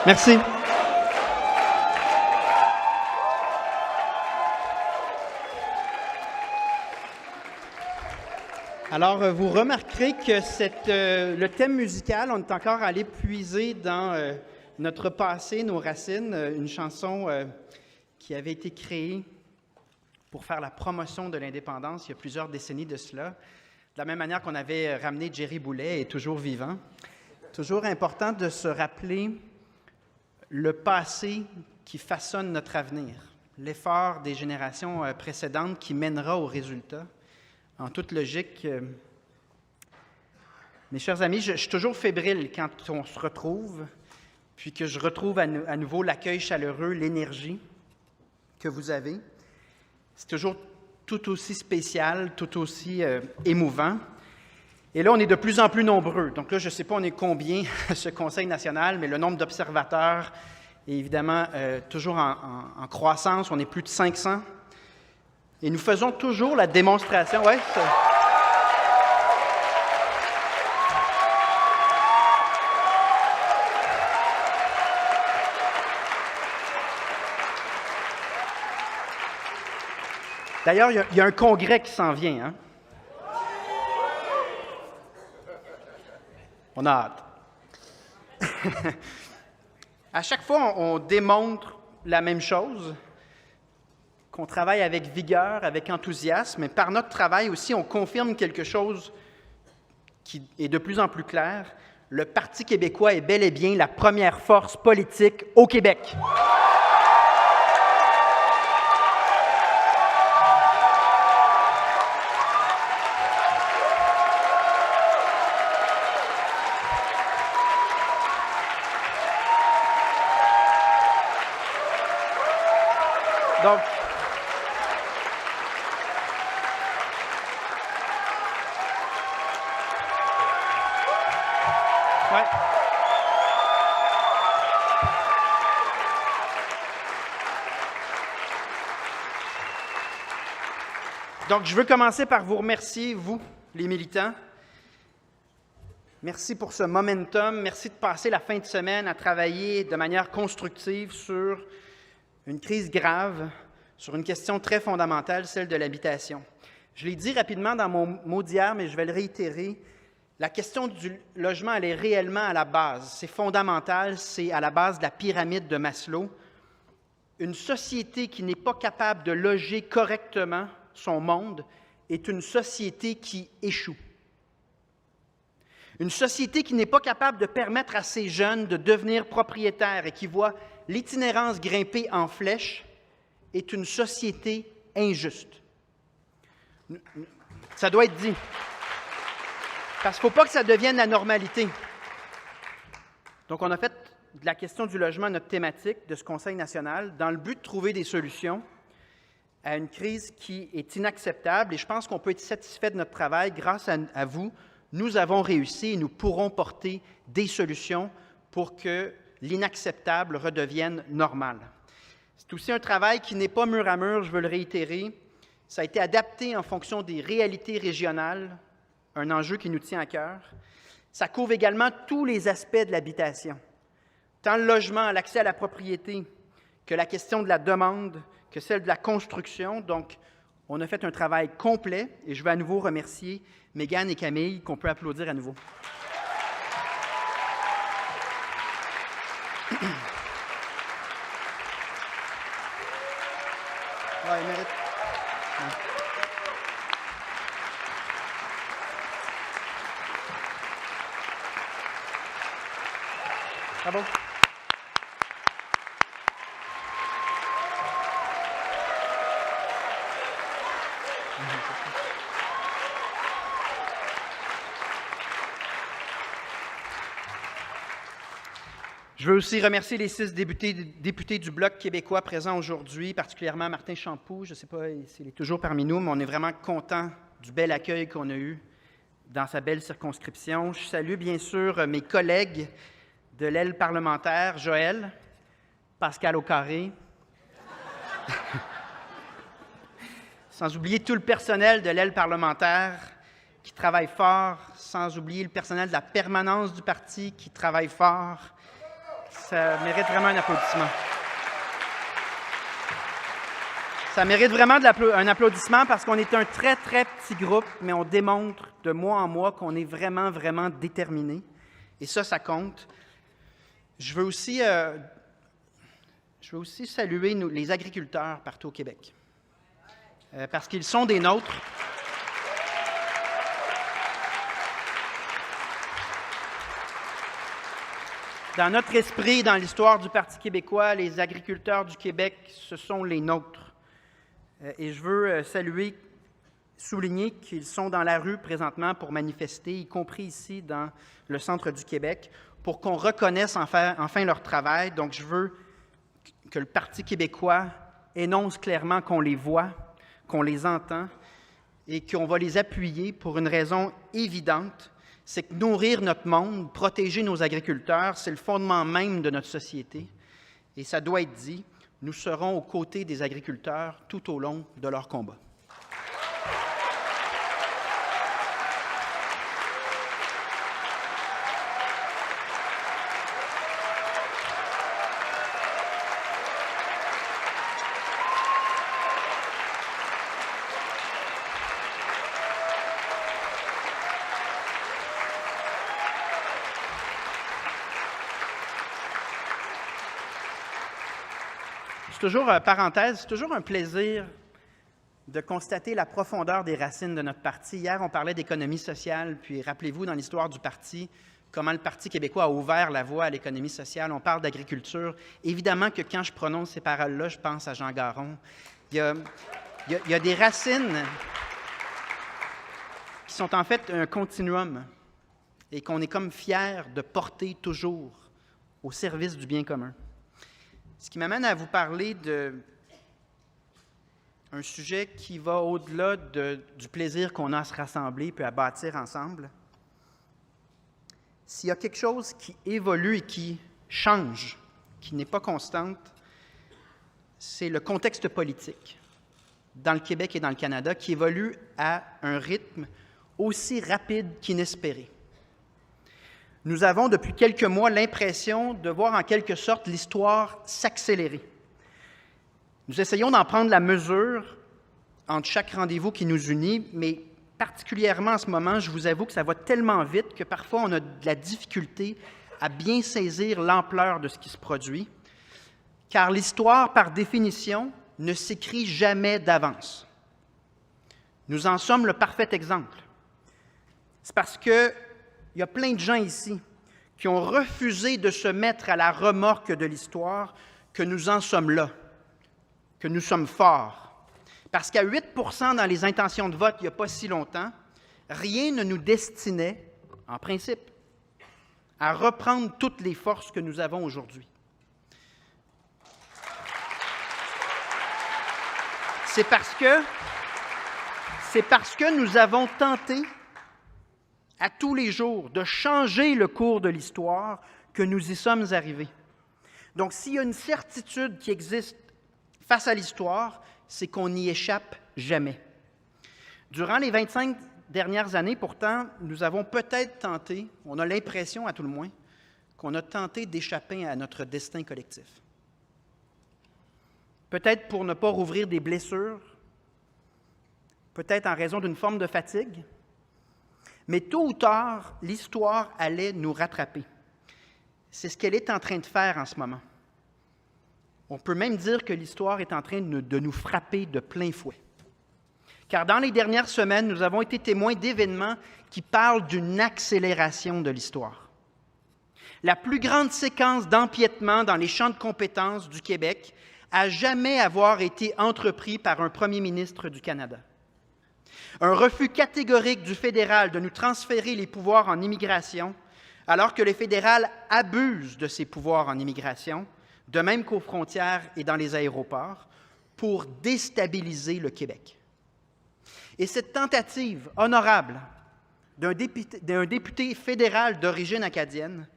Merci. Alors, vous remarquerez que le thème musical, on est encore allé puiser dans notre passé, nos racines, une chanson qui avait été créée pour faire la promotion de l'indépendance il y a plusieurs décennies de cela. De la même manière qu'on avait ramené Jerry Boulet, est toujours vivant. Toujours important de se rappeler le passé qui façonne notre avenir, l'effort des générations précédentes qui mènera au résultat. En toute logique, mes chers amis, je suis toujours fébrile quand on se retrouve, puis que je retrouve à nouveau l'accueil chaleureux, l'énergie que vous avez. C'est toujours tout aussi spécial, tout aussi émouvant. Et là, on est de plus en plus nombreux. Donc là, je ne sais pas on est combien à ce Conseil national, mais le nombre d'observateurs est évidemment toujours en croissance. On est plus de 500. Et nous faisons toujours la démonstration. Ouais, ça. D'ailleurs, il y a un congrès qui s'en vient. Hein? On a hâte. À chaque fois, on démontre la même chose, qu'on travaille avec vigueur, avec enthousiasme, mais par notre travail aussi, on confirme quelque chose qui est de plus en plus clair. Le Parti québécois est bel et bien la première force politique au Québec. Donc, ouais. Donc, je veux commencer par vous remercier, vous, les militants. Merci pour ce momentum. Merci de passer la fin de semaine à travailler de manière constructive sur une crise grave, sur une question très fondamentale, celle de l'habitation. Je l'ai dit rapidement dans mon mot d'hier, mais je vais le réitérer. La question du logement, elle est réellement à la base. C'est fondamental, c'est à la base de la pyramide de Maslow. Une société qui n'est pas capable de loger correctement son monde est une société qui échoue. Une société qui n'est pas capable de permettre à ses jeunes de devenir propriétaires et qui voit l'itinérance grimper en flèche est une société injuste. Ça doit être dit. Parce qu'il ne faut pas que ça devienne la normalité. Donc, on a fait de la question du logement notre thématique de ce Conseil national dans le but de trouver des solutions à une crise qui est inacceptable. Et je pense qu'on peut être satisfait de notre travail. Grâce à vous, nous avons réussi et nous pourrons porter des solutions pour que l'inacceptable redevienne normal. C'est aussi un travail qui n'est pas mur à mur, je veux le réitérer. Ça a été adapté en fonction des réalités régionales, un enjeu qui nous tient à cœur. Ça couvre également tous les aspects de l'habitation, tant le logement, l'accès à la propriété, que la question de la demande, que celle de la construction. Donc, on a fait un travail complet et je veux à nouveau remercier Mégane et Camille, qu'on peut applaudir à nouveau. Ouais, il mérite. Ouais. Bravo. Je veux aussi remercier les 6 députés du Bloc québécois présents aujourd'hui, particulièrement Martin Champoux. Je ne sais pas s'il est toujours parmi nous, mais on est vraiment content du bel accueil qu'on a eu dans sa belle circonscription. Je salue bien sûr mes collègues de l'aile parlementaire, Joël, Pascal Aucarré, sans oublier tout le personnel de l'aile parlementaire qui travaille fort, sans oublier le personnel de la permanence du parti qui travaille fort, Ça mérite vraiment un applaudissement. Ça mérite vraiment un applaudissement parce qu'on est un très, très petit groupe, mais on démontre de mois en mois qu'on est vraiment, vraiment déterminé. Et ça compte. Je veux aussi saluer les agriculteurs partout au Québec, parce qu'ils sont des nôtres. Dans notre esprit, dans l'histoire du Parti québécois, les agriculteurs du Québec, ce sont les nôtres. Et je veux souligner qu'ils sont dans la rue présentement pour manifester, y compris ici dans le centre du Québec, pour qu'on reconnaisse enfin leur travail. Donc, je veux que le Parti québécois énonce clairement qu'on les voit, qu'on les entend et qu'on va les appuyer pour une raison évidente, c'est que nourrir notre monde, protéger nos agriculteurs, c'est le fondement même de notre société. Et ça doit être dit, nous serons aux côtés des agriculteurs tout au long de leur combat. Parenthèse, c'est toujours un plaisir de constater la profondeur des racines de notre parti. Hier, on parlait d'économie sociale, puis rappelez-vous, dans l'histoire du parti, comment le Parti québécois a ouvert la voie à l'économie sociale. On parle d'agriculture. Évidemment que quand je prononce ces paroles-là, je pense à Jean Garon. Il y a des racines qui sont en fait un continuum et qu'on est comme fiers de porter toujours au service du bien commun. Ce qui m'amène à vous parler d'un sujet qui va au-delà du plaisir qu'on a à se rassembler puis à bâtir ensemble. S'il y a quelque chose qui évolue et qui change, qui n'est pas constante, c'est le contexte politique dans le Québec et dans le Canada qui évolue à un rythme aussi rapide qu'inespéré. Nous avons depuis quelques mois l'impression de voir en quelque sorte l'histoire s'accélérer. Nous essayons d'en prendre la mesure entre chaque rendez-vous qui nous unit, mais particulièrement en ce moment, je vous avoue que ça va tellement vite que parfois on a de la difficulté à bien saisir l'ampleur de ce qui se produit, car l'histoire, par définition, ne s'écrit jamais d'avance. Nous en sommes le parfait exemple. C'est parce que il y a plein de gens ici qui ont refusé de se mettre à la remorque de l'histoire que nous en sommes là, que nous sommes forts. Parce qu'à 8 % dans les intentions de vote il n'y a pas si longtemps, rien ne nous destinait, en principe, à reprendre toutes les forces que nous avons aujourd'hui. C'est parce que nous avons tenté à tous les jours de changer le cours de l'histoire que nous y sommes arrivés. Donc, s'il y a une certitude qui existe face à l'histoire, c'est qu'on n'y échappe jamais. Durant les 25 dernières années, pourtant, nous avons peut-être tenté, on a l'impression à tout le moins, qu'on a tenté d'échapper à notre destin collectif. Peut-être pour ne pas rouvrir des blessures, peut-être en raison d'une forme de fatigue, mais tôt ou tard, l'histoire allait nous rattraper. C'est ce qu'elle est en train de faire en ce moment. On peut même dire que l'histoire est en train de nous frapper de plein fouet. Car dans les dernières semaines, nous avons été témoins d'événements qui parlent d'une accélération de l'histoire. La plus grande séquence d'empiètement dans les champs de compétences du Québec à jamais avoir été entrepris par un premier ministre du Canada. Un refus catégorique du fédéral de nous transférer les pouvoirs en immigration, alors que le fédéral abuse de ses pouvoirs en immigration, de même qu'aux frontières et dans les aéroports, pour déstabiliser le Québec. Et cette tentative honorable d'un député fédéral d'origine acadienne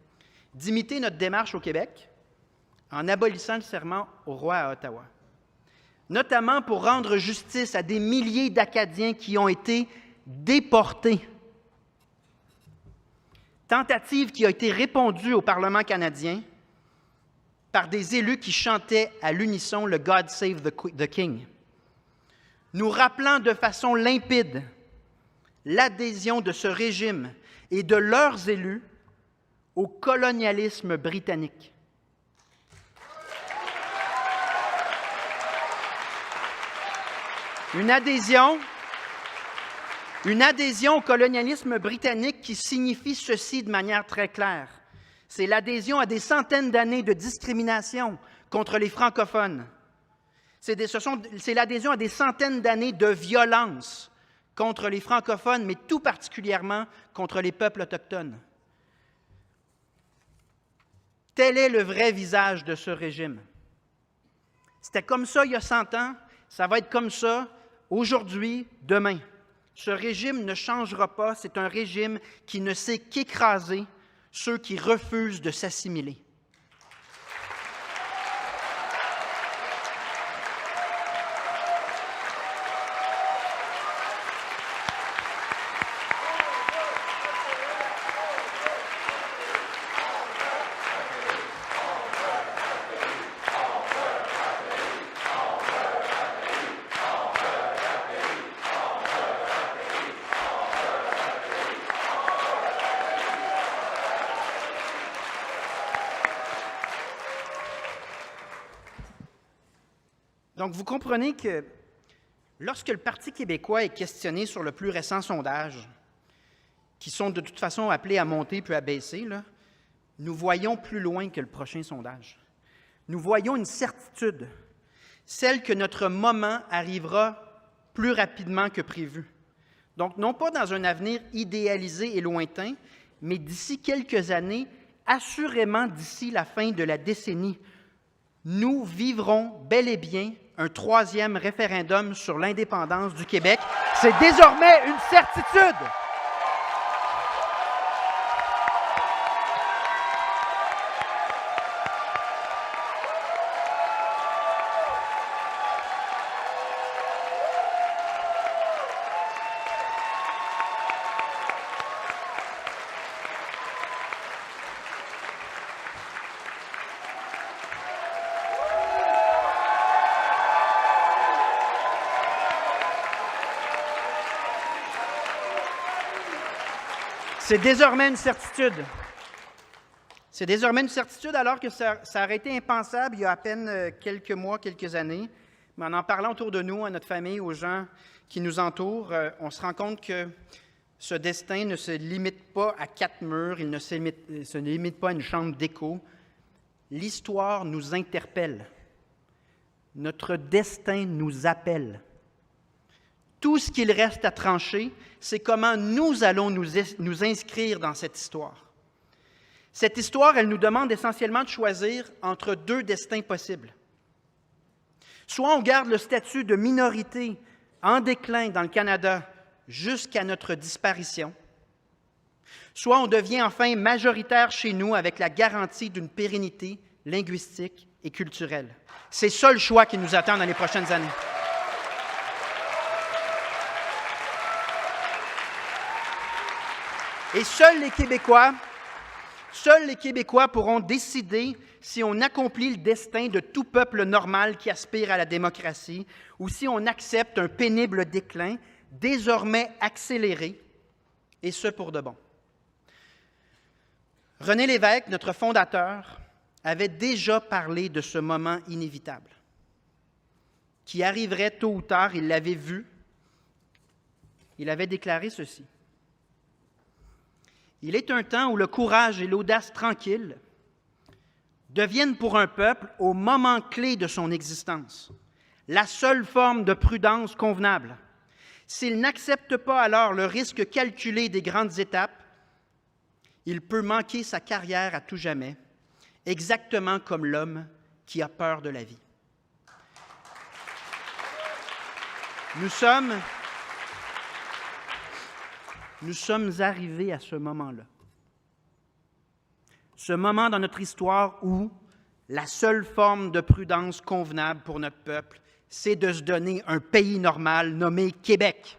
d'imiter notre démarche au Québec en abolissant le serment au roi à Ottawa, notamment pour rendre justice à des milliers d'Acadiens qui ont été déportés. Tentative qui a été répondue au Parlement canadien par des élus qui chantaient à l'unisson le God Save the King, nous rappelant de façon limpide l'adhésion de ce régime et de leurs élus au colonialisme britannique. Une adhésion au colonialisme britannique qui signifie ceci de manière très claire. C'est l'adhésion à des centaines d'années de discrimination contre les francophones. C'est l'adhésion à des centaines d'années de violence contre les francophones, mais tout particulièrement contre les peuples autochtones. Tel est le vrai visage de ce régime. C'était comme ça il y a 100 ans, ça va être comme ça aujourd'hui, demain. Ce régime ne changera pas, c'est un régime qui ne sait qu'écraser ceux qui refusent de s'assimiler. Donc, vous comprenez que lorsque le Parti québécois est questionné sur le plus récent sondage, qui sont de toute façon appelés à monter puis à baisser, là, nous voyons plus loin que le prochain sondage. Nous voyons une certitude, celle que notre moment arrivera plus rapidement que prévu. Donc, non pas dans un avenir idéalisé et lointain, mais d'ici quelques années, assurément d'ici la fin de la décennie, nous vivrons bel et bien un 3e référendum sur l'indépendance du Québec. C'est désormais une certitude. C'est désormais une certitude. C'est désormais une certitude alors que ça aurait été impensable il y a à peine quelques mois, quelques années. Mais en parlant autour de nous, à notre famille, aux gens qui nous entourent, on se rend compte que ce destin ne se limite pas à 4 murs, il ne se limite pas à une chambre d'écho. L'histoire nous interpelle. Notre destin nous appelle. Tout ce qu'il reste à trancher, c'est comment nous allons nous inscrire dans cette histoire. Cette histoire, elle nous demande essentiellement de choisir entre 2 destins possibles. Soit on garde le statut de minorité en déclin dans le Canada jusqu'à notre disparition, soit on devient enfin majoritaire chez nous avec la garantie d'une pérennité linguistique et culturelle. C'est ça le choix qui nous attend dans les prochaines années. Et seuls les Québécois pourront décider si on accomplit le destin de tout peuple normal qui aspire à la démocratie ou si on accepte un pénible déclin, désormais accéléré, et ce pour de bon. René Lévesque, notre fondateur, avait déjà parlé de ce moment inévitable, qui arriverait tôt ou tard, il l'avait vu. Il avait déclaré ceci. Il est un temps où le courage et l'audace tranquille deviennent pour un peuple, au moment clé de son existence, la seule forme de prudence convenable. S'il n'accepte pas alors le risque calculé des grandes étapes, il peut manquer sa carrière à tout jamais, exactement comme l'homme qui a peur de la vie. Nous sommes arrivés à ce moment-là. Ce moment dans notre histoire où la seule forme de prudence convenable pour notre peuple, c'est de se donner un pays normal nommé Québec.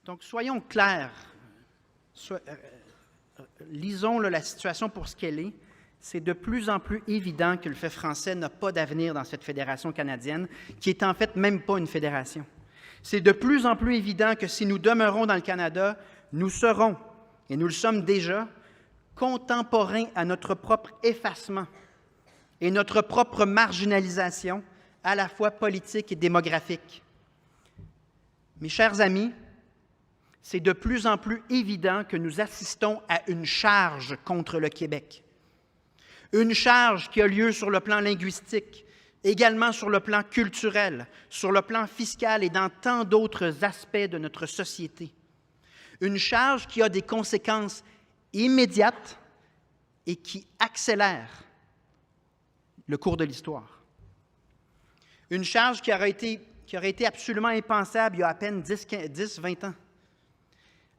Donc soyons clairs. Lisons la situation pour ce qu'elle est. C'est de plus en plus évident que le fait français n'a pas d'avenir dans cette fédération canadienne, qui est en fait même pas une fédération. C'est de plus en plus évident que si nous demeurons dans le Canada, nous serons, et nous le sommes déjà, contemporains à notre propre effacement et notre propre marginalisation, à la fois politique et démographique. Mes chers amis, c'est de plus en plus évident que nous assistons à une charge contre le Québec. Une charge qui a lieu sur le plan linguistique, également sur le plan culturel, sur le plan fiscal et dans tant d'autres aspects de notre société. Une charge qui a des conséquences immédiates et qui accélère le cours de l'histoire. Une charge qui aurait été absolument impensable il y a à peine 10-20 ans.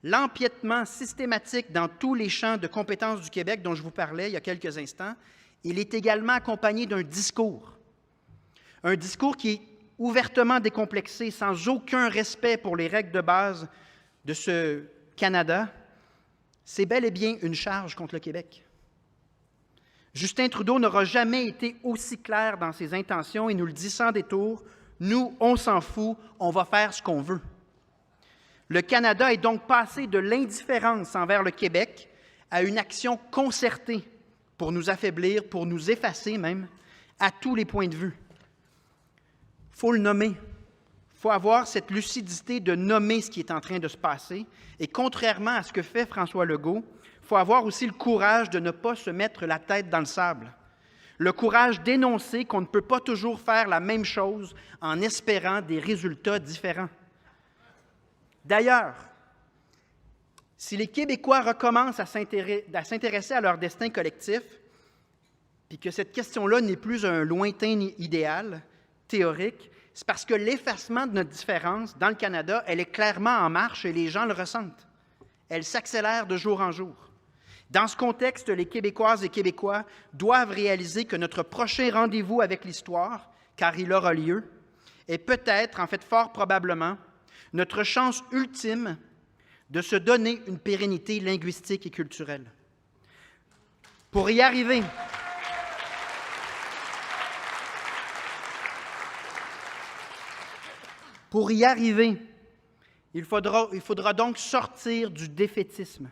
L'empiètement systématique dans tous les champs de compétences du Québec dont je vous parlais il y a quelques instants, il est également accompagné d'un discours. Un discours qui est ouvertement décomplexé, sans aucun respect pour les règles de base de ce Canada. C'est bel et bien une charge contre le Québec. Justin Trudeau n'aura jamais été aussi clair dans ses intentions et nous le dit sans détour, nous, on s'en fout, on va faire ce qu'on veut. Le Canada est donc passé de l'indifférence envers le Québec à une action concertée pour nous affaiblir, pour nous effacer même, à tous les points de vue. Il faut le nommer. Il faut avoir cette lucidité de nommer ce qui est en train de se passer. Et contrairement à ce que fait François Legault, il faut avoir aussi le courage de ne pas se mettre la tête dans le sable. Le courage d'énoncer qu'on ne peut pas toujours faire la même chose en espérant des résultats différents. D'ailleurs, si les Québécois recommencent à s'intéresser à leur destin collectif, puis que cette question-là n'est plus un lointain idéal théorique, c'est parce que l'effacement de notre différence dans le Canada, elle est clairement en marche et les gens le ressentent. Elle s'accélère de jour en jour. Dans ce contexte, les Québécoises et Québécois doivent réaliser que notre prochain rendez-vous avec l'histoire, car il aura lieu, est peut-être, en fait fort probablement, notre chance ultime de se donner une pérennité linguistique et culturelle. Pour y arriver, il faudra donc sortir du défaitisme.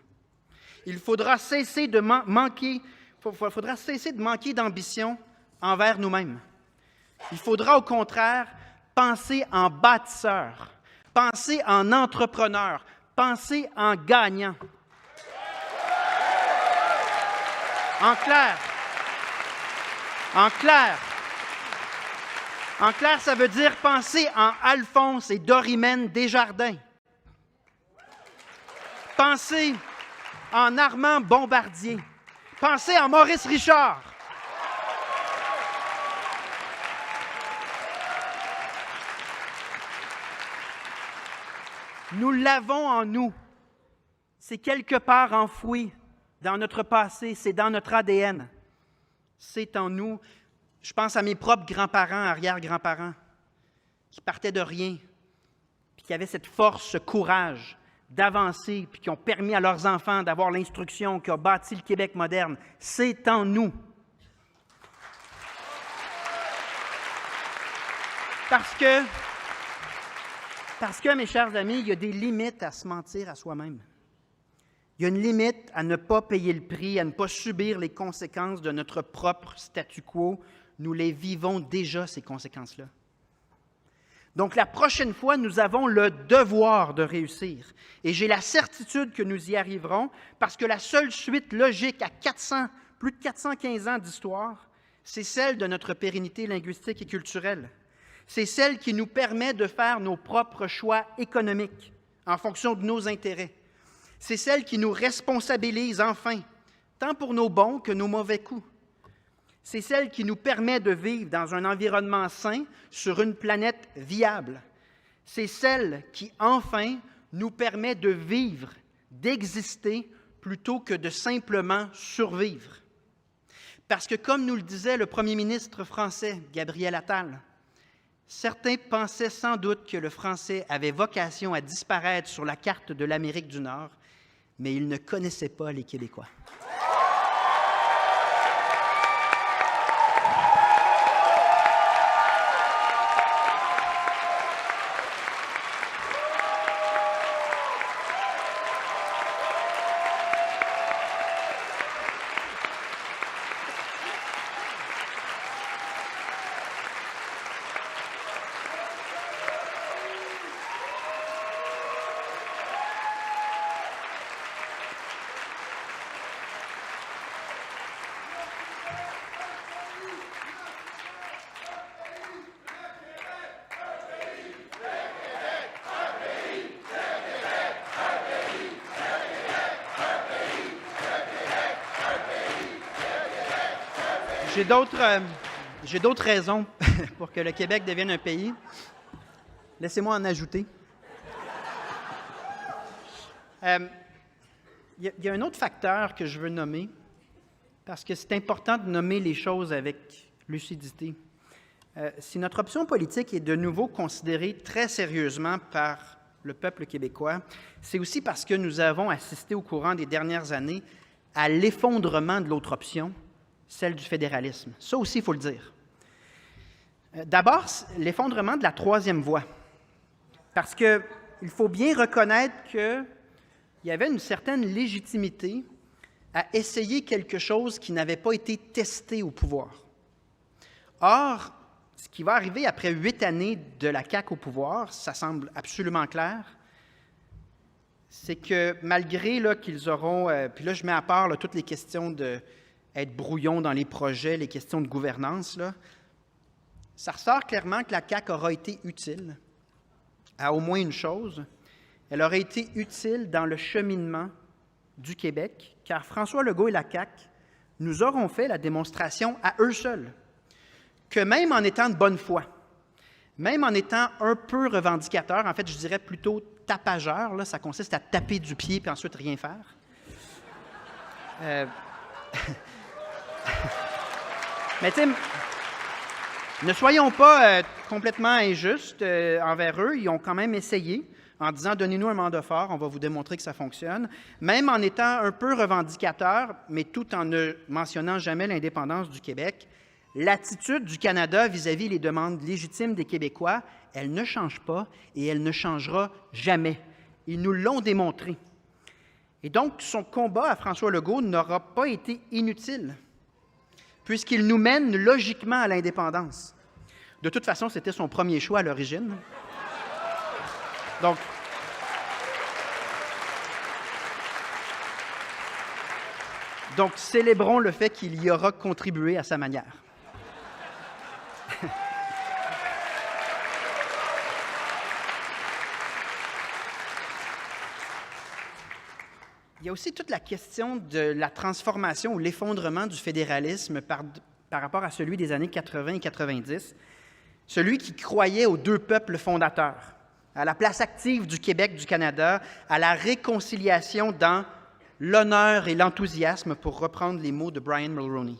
Il faudra cesser de manquer d'ambition envers nous-mêmes. Il faudra au contraire penser en bâtisseur, penser en entrepreneur, penser en gagnant. En clair, ça veut dire penser en Alphonse et Dorimène Desjardins. Penser en Armand Bombardier. Penser en Maurice Richard. Nous l'avons en nous. C'est quelque part enfoui dans notre passé, c'est dans notre ADN. C'est en nous. Je pense à mes propres grands-parents, arrière-grands-parents, qui partaient de rien, puis qui avaient cette force, ce courage d'avancer, puis qui ont permis à leurs enfants d'avoir l'instruction qui a bâti le Québec moderne. C'est en nous. Parce que, mes chers amis, il y a des limites à se mentir à soi-même. Il y a une limite à ne pas payer le prix, à ne pas subir les conséquences de notre propre statu quo. Nous les vivons déjà, ces conséquences-là. Donc, la prochaine fois, nous avons le devoir de réussir. Et j'ai la certitude que nous y arriverons parce que la seule suite logique à plus de 415 ans d'histoire, c'est celle de notre pérennité linguistique et culturelle. C'est celle qui nous permet de faire nos propres choix économiques en fonction de nos intérêts. C'est celle qui nous responsabilise enfin, tant pour nos bons que nos mauvais coups. C'est celle qui nous permet de vivre dans un environnement sain sur une planète viable. C'est celle qui, enfin, nous permet de vivre, d'exister, plutôt que de simplement survivre. Parce que, comme nous le disait le premier ministre français, Gabriel Attal, Certains pensaient sans doute que le français avait vocation à disparaître sur la carte de l'Amérique du Nord, mais ils ne connaissaient pas les Québécois. J'ai d'autres raisons pour que le Québec devienne un pays. Laissez-moi en ajouter. Il y a un autre facteur que je veux nommer, parce que c'est important de nommer les choses avec lucidité. Si notre option politique est de nouveau considérée très sérieusement par le peuple québécois, c'est aussi parce que nous avons assisté au courant des dernières années à l'effondrement de l'autre option, celle du fédéralisme. Ça aussi, il faut le dire. D'abord, l'effondrement de la troisième voie. Parce qu'il faut bien reconnaître qu'il y avait une certaine légitimité à essayer quelque chose qui n'avait pas été testé au pouvoir. Or, ce qui va arriver après 8 années de la CAQ au pouvoir, ça semble absolument clair, c'est que malgré qu'ils auront, puis là je mets à part toutes les questions d'être brouillon dans les projets, les questions de gouvernance, ça ressort clairement que la CAQ aura été utile à au moins une chose. Elle aurait été utile dans le cheminement du Québec, car François Legault et la CAQ nous auront fait la démonstration à eux seuls que même en étant de bonne foi, même en étant un peu revendicateur, en fait, je dirais plutôt tapageur, ça consiste à taper du pied puis ensuite rien faire. Mais tu sais, ne soyons pas complètement injustes envers eux. Ils ont quand même essayé en disant « Donnez-nous un mandat fort, on va vous démontrer que ça fonctionne », même en étant un peu revendicateur, mais tout en ne mentionnant jamais l'indépendance du Québec. L'attitude du Canada vis-à-vis les demandes légitimes des Québécois, elle ne change pas et elle ne changera jamais. Ils nous l'ont démontré. Et donc, son combat à François Legault n'aura pas été inutile, puisqu'il nous mène logiquement à l'indépendance. De toute façon, c'était son premier choix à l'origine. Donc, célébrons le fait qu'il y aura contribué à sa manière. Il y a aussi toute la question de la transformation ou l'effondrement du fédéralisme par rapport à celui des années 80 et 90, celui qui croyait aux deux peuples fondateurs, à la place active du Québec, du Canada, à la réconciliation dans l'honneur et l'enthousiasme, pour reprendre les mots de Brian Mulroney.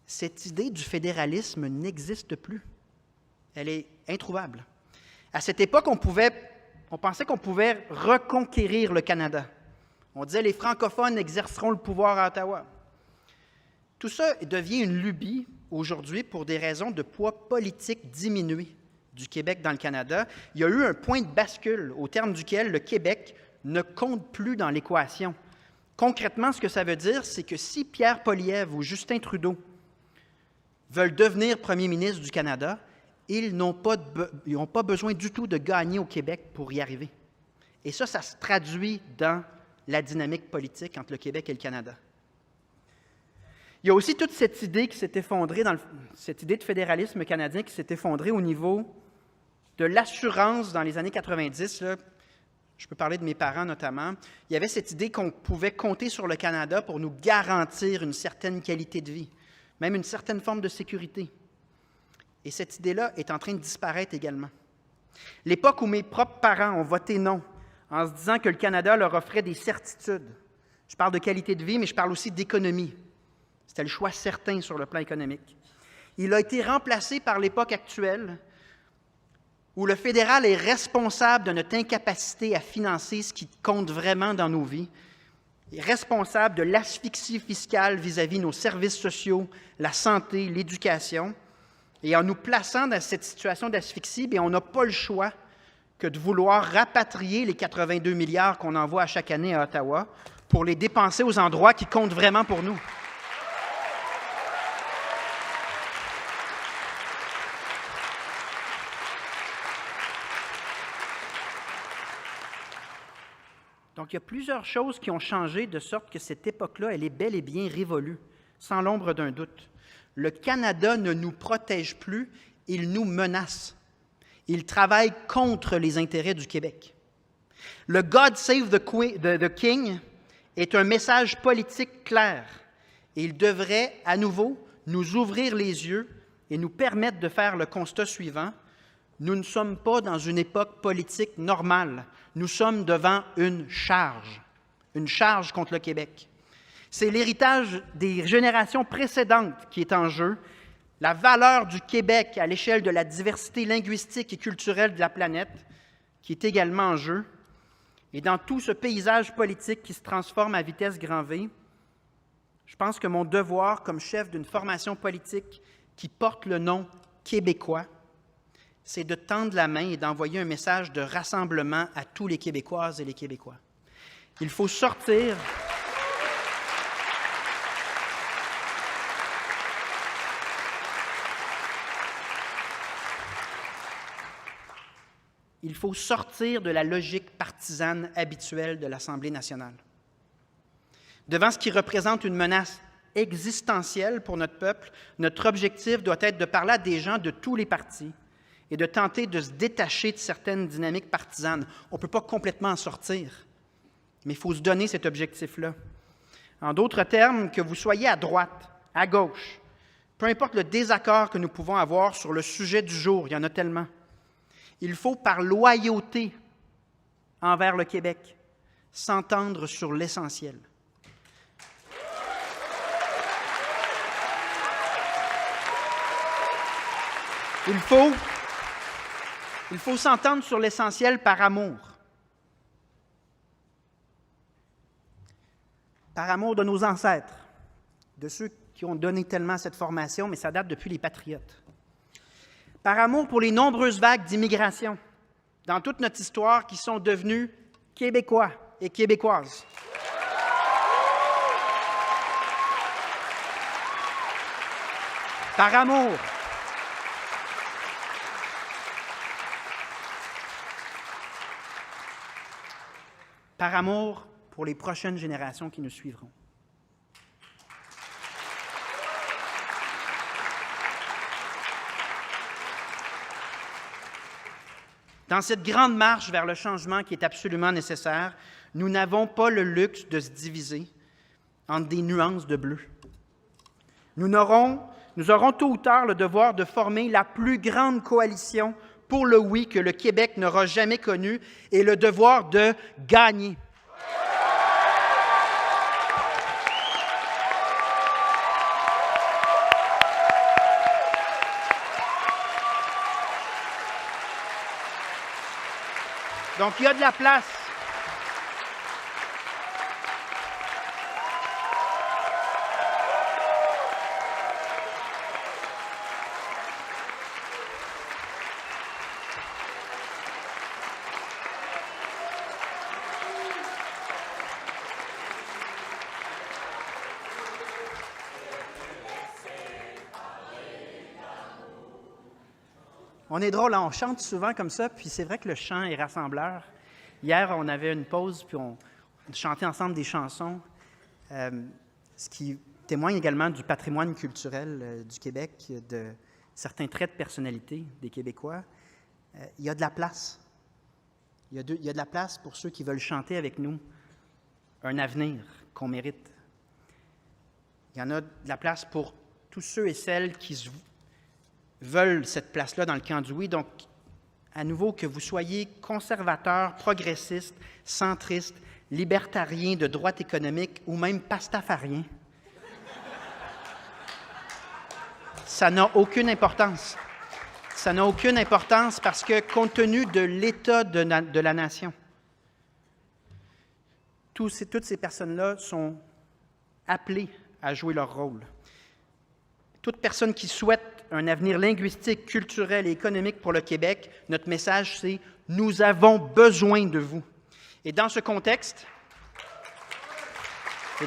Cette idée du fédéralisme n'existe plus. Elle est introuvable. À cette époque, on pensait qu'on pouvait reconquérir le Canada. On disait les francophones exerceront le pouvoir à Ottawa. Tout ça devient une lubie aujourd'hui pour des raisons de poids politique diminué du Québec dans le Canada. Il y a eu un point de bascule au terme duquel le Québec ne compte plus dans l'équation. Concrètement, ce que ça veut dire, c'est que si Pierre Poilievre ou Justin Trudeau veulent devenir premier ministre du Canada, ils n'ont pas besoin du tout de gagner au Québec pour y arriver. Et ça se traduit dans la dynamique politique entre le Québec et le Canada. Il y a aussi toute cette idée qui s'est effondrée, cette idée de fédéralisme canadien qui s'est effondrée au niveau de l'assurance dans les années 90. Je peux parler de mes parents notamment. Il y avait cette idée qu'on pouvait compter sur le Canada pour nous garantir une certaine qualité de vie, même une certaine forme de sécurité. Et cette idée-là est en train de disparaître également. L'époque où mes propres parents ont voté non, en se disant que le Canada leur offrait des certitudes. Je parle de qualité de vie, mais je parle aussi d'économie. C'était le choix certain sur le plan économique. Il a été remplacé par l'époque actuelle où le fédéral est responsable de notre incapacité à financer ce qui compte vraiment dans nos vies, est responsable de l'asphyxie fiscale vis-à-vis nos services sociaux, la santé, l'éducation. Et en nous plaçant dans cette situation d'asphyxie, bien, on n'a pas le choix que de vouloir rapatrier les 82 milliards qu'on envoie à chaque année à Ottawa pour les dépenser aux endroits qui comptent vraiment pour nous. Donc, il y a plusieurs choses qui ont changé de sorte que cette époque-là, elle est bel et bien révolue, sans l'ombre d'un doute. Le Canada ne nous protège plus, il nous menace. Il travaille contre les intérêts du Québec. Le « God Save the King » est un message politique clair et il devrait, à nouveau, nous ouvrir les yeux et nous permettre de faire le constat suivant. Nous ne sommes pas dans une époque politique normale. Nous sommes devant une charge contre le Québec. C'est l'héritage des générations précédentes qui est en jeu, la valeur du Québec à l'échelle de la diversité linguistique et culturelle de la planète qui est également en jeu. Et dans tout ce paysage politique qui se transforme à vitesse grand V, je pense que mon devoir comme chef d'une formation politique qui porte le nom québécois, c'est de tendre la main et d'envoyer un message de rassemblement à tous les Québécoises et les Québécois. Il faut sortir de la logique partisane habituelle de l'Assemblée nationale. Devant ce qui représente une menace existentielle pour notre peuple, notre objectif doit être de parler à des gens de tous les partis et de tenter de se détacher de certaines dynamiques partisanes. On ne peut pas complètement en sortir, mais il faut se donner cet objectif-là. En d'autres termes, que vous soyez à droite, à gauche, peu importe le désaccord que nous pouvons avoir sur le sujet du jour, il y en a tellement, il faut, par loyauté envers le Québec, s'entendre sur l'essentiel. Il faut s'entendre sur l'essentiel par amour. Par amour de nos ancêtres, de ceux qui ont donné tellement à cette formation, mais ça date depuis les Patriotes. Par amour pour les nombreuses vagues d'immigration dans toute notre histoire qui sont devenus Québécois et Québécoises. Par amour pour les prochaines générations qui nous suivront. Dans cette grande marche vers le changement qui est absolument nécessaire, nous n'avons pas le luxe de se diviser entre des nuances de bleu. Nous aurons tôt ou tard le devoir de former la plus grande coalition pour le oui que le Québec n'aura jamais connu et le devoir de gagner. Donc, il y a de la place. On est drôle, on chante souvent comme ça, puis c'est vrai que le chant est rassembleur. Hier, on avait une pause, puis on chantait ensemble des chansons, ce qui témoigne également du patrimoine culturel du Québec, de certains traits de personnalité des Québécois. Il y a de la place. Il y a de la place pour ceux qui veulent chanter avec nous un avenir qu'on mérite. Il y en a de la place pour tous ceux et celles qui veulent cette place-là dans le camp du oui. Donc, à nouveau, que vous soyez conservateurs, progressistes, centristes, libertariens, de droite économique ou même pastafariens, ça n'a aucune importance. Ça n'a aucune importance parce que, compte tenu de l'état de la nation, toutes ces personnes-là sont appelées à jouer leur rôle. Toute personne qui souhaite un avenir linguistique, culturel et économique pour le Québec, notre message, c'est « Nous avons besoin de vous ». Et dans ce contexte, je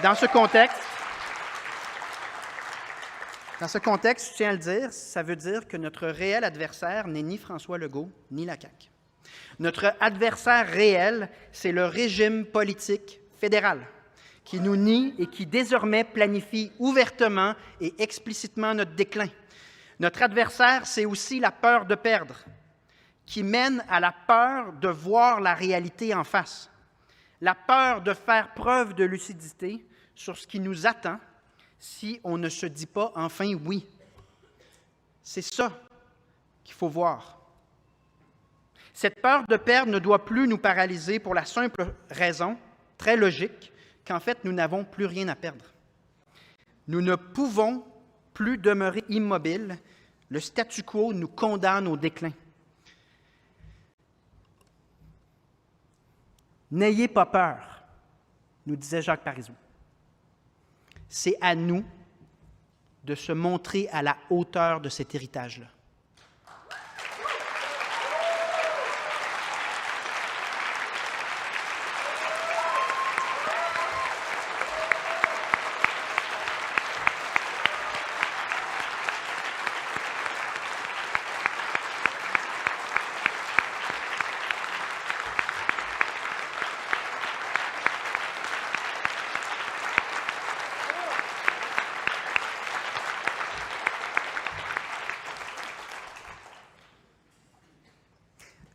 tiens à le dire, ça veut dire que notre réel adversaire n'est ni François Legault, ni la CAQ. Notre adversaire réel, c'est le régime politique fédéral qui nous nie et qui désormais planifie ouvertement et explicitement notre déclin. Notre adversaire, c'est aussi la peur de perdre, qui mène à la peur de voir la réalité en face, la peur de faire preuve de lucidité sur ce qui nous attend si on ne se dit pas enfin oui. C'est ça qu'il faut voir. Cette peur de perdre ne doit plus nous paralyser pour la simple raison, très logique, qu'en fait, nous n'avons plus rien à perdre. Nous ne pouvons plus demeurer immobiles. Le statu quo nous condamne au déclin. N'ayez pas peur, nous disait Jacques Parizeau. C'est à nous de se montrer à la hauteur de cet héritage-là.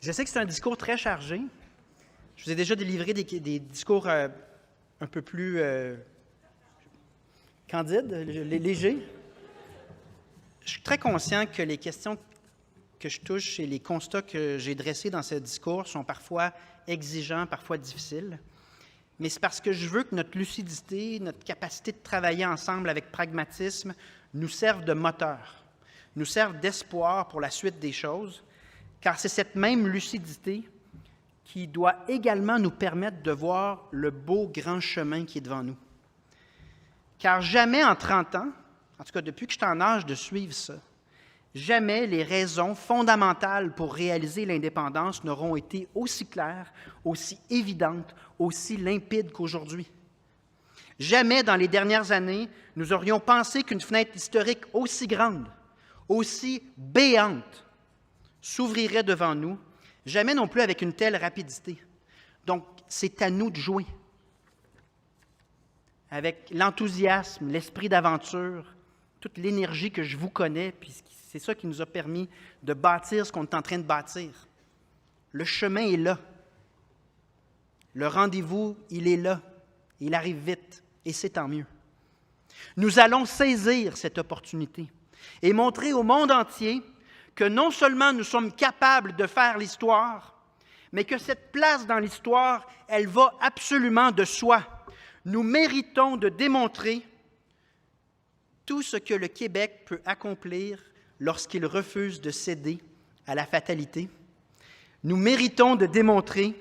Je sais que c'est un discours très chargé. Je vous ai déjà délivré des discours un peu plus candides, légers. Je suis très conscient que les questions que je touche et les constats que j'ai dressés dans ce discours sont parfois exigeants, parfois difficiles. Mais c'est parce que je veux que notre lucidité, notre capacité de travailler ensemble avec pragmatisme nous servent de moteur, nous servent d'espoir pour la suite des choses, car c'est cette même lucidité qui doit également nous permettre de voir le beau grand chemin qui est devant nous. Car jamais en 30 ans, en tout cas depuis que je suis en âge de suivre ça, jamais les raisons fondamentales pour réaliser l'indépendance n'auront été aussi claires, aussi évidentes, aussi limpides qu'aujourd'hui. Jamais dans les dernières années, nous aurions pensé qu'une fenêtre historique aussi grande, aussi béante, s'ouvrirait devant nous, jamais non plus avec une telle rapidité. Donc, c'est à nous de jouer. Avec l'enthousiasme, l'esprit d'aventure, toute l'énergie que je vous connais, puis c'est ça qui nous a permis de bâtir ce qu'on est en train de bâtir. Le chemin est là. Le rendez-vous, il est là. Il arrive vite, et c'est tant mieux. Nous allons saisir cette opportunité et montrer au monde entier que non seulement nous sommes capables de faire l'histoire, mais que cette place dans l'histoire, elle va absolument de soi. Nous méritons de démontrer tout ce que le Québec peut accomplir lorsqu'il refuse de céder à la fatalité. Nous méritons de démontrer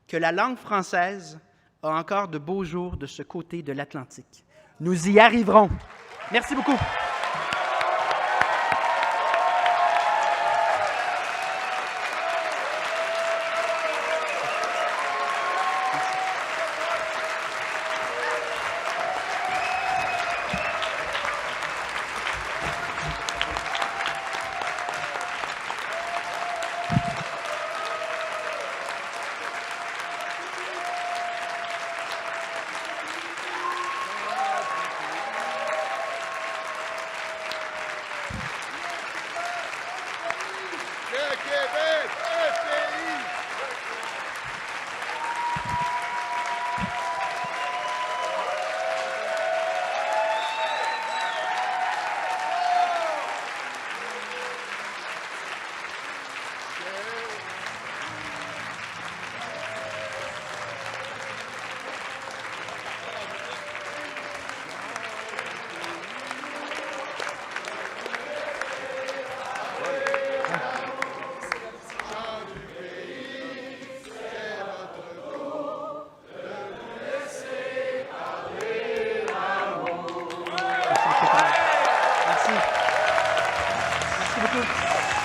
que la langue française a encore de beaux jours de ce côté de l'Atlantique. Nous y arriverons. Merci beaucoup. beaucoup.